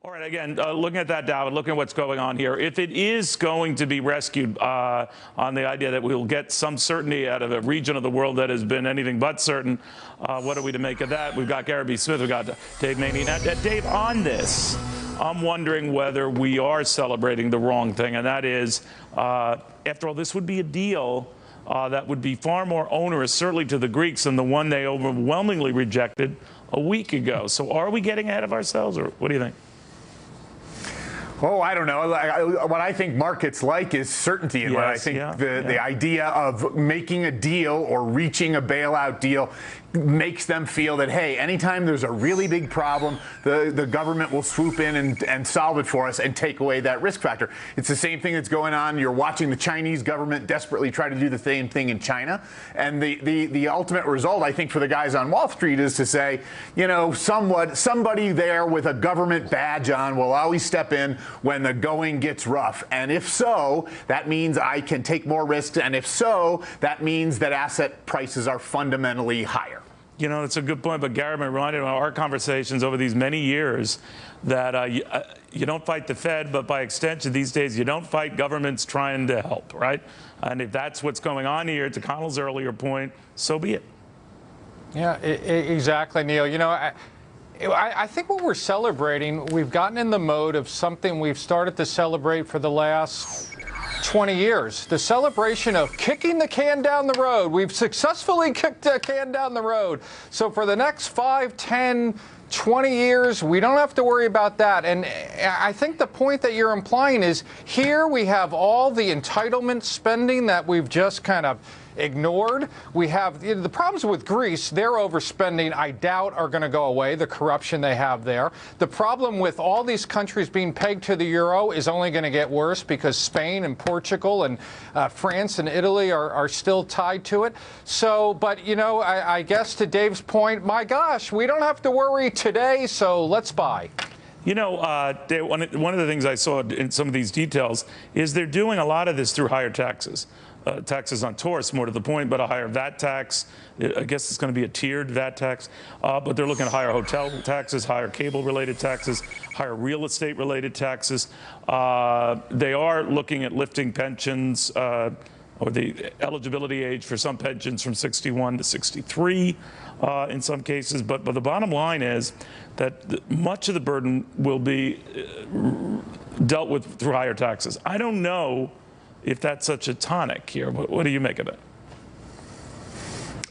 All right, again, looking at that, David, looking at what's going on here, if it is going to be rescued on the idea that we'll get some certainty out of a region of the world that has been anything but certain, what are we to make of that? We've got Gary B. Smith, we've got Dave Maney. Now, Dave, on this, I'm wondering whether we are celebrating the wrong thing, and that is, after all, this would be a deal that would be far more onerous, certainly to the Greeks, than the one they overwhelmingly rejected a week ago. So are we getting ahead of ourselves, or what do you think? Oh, I don't know. What I think markets like is certainty. And what I think the idea of making a deal or reaching a bailout deal makes them feel that, hey, anytime there's a really big problem, the government will swoop in and solve it for us and take away that risk factor. It's the same thing that's going on. You're watching the Chinese government desperately try to do the same thing in China. And the ultimate result, I think, for the guys on Wall Street is to say, you know, somebody there with a government badge on will always step in when the going gets rough. And if so, that means I can take more risks. And if so, that means that asset prices are fundamentally higher. You know, it's a good point, but Gary reminded me of our conversations over these many years that you don't fight the Fed, but by extension, these days, you don't fight governments trying to help, right? And if that's what's going on here, to Connell's earlier point, so be it. Yeah, exactly, Neil. You know, I think what we're celebrating, we've gotten in the mode of something we've started to celebrate for the last 20 years. The celebration of kicking the can down the road. We've successfully kicked the can down the road. So for the next 5, 10, 20 years, we don't have to worry about that. And I think the point that you're implying is here we have all the entitlement spending that we've just kind of ignored. We have the problems with Greece. Their overspending, I doubt, are going to go away, the corruption they have there. The problem with all these countries being pegged to the euro is only going to get worse because Spain and Portugal and France and Italy are still tied to it. So, but, you know, I guess to Dave's point, my gosh, we don't have to worry today, so let's buy. You know, Dave, one of the things I saw in some of these details is they're doing a lot of this through higher taxes. Taxes on tourists, more to the point, but a higher VAT tax. I guess it's going to be a tiered VAT tax. But they're looking at higher hotel taxes, higher cable-related taxes, higher real estate-related taxes. They are looking at lifting pensions or the eligibility age for some pensions from 61 to 63 in some cases. But the bottom line is that much of the burden will be dealt with through higher taxes. I don't know if that's such a tonic here. What do you make of it?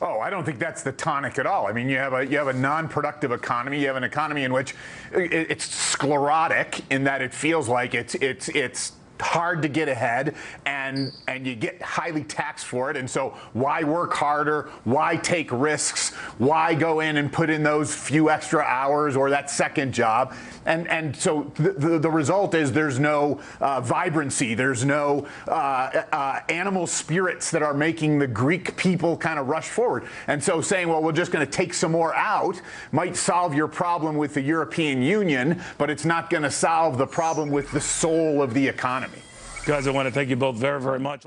Oh, I don't think that's the tonic at all. I mean, you have a non-productive economy. You have an economy in which it's sclerotic in that it feels like it's hard to get ahead, and you get highly taxed for it. And so why work harder? Why take risks? Why go in and put in those few extra hours or that second job? And so the result is there's no vibrancy. There's no animal spirits that are making the Greek people kind of rush forward. And so saying, well, we're just going to take some more out might solve your problem with the European Union, but it's not going to solve the problem with the soul of the economy. Guys, I want to thank you both very, very much.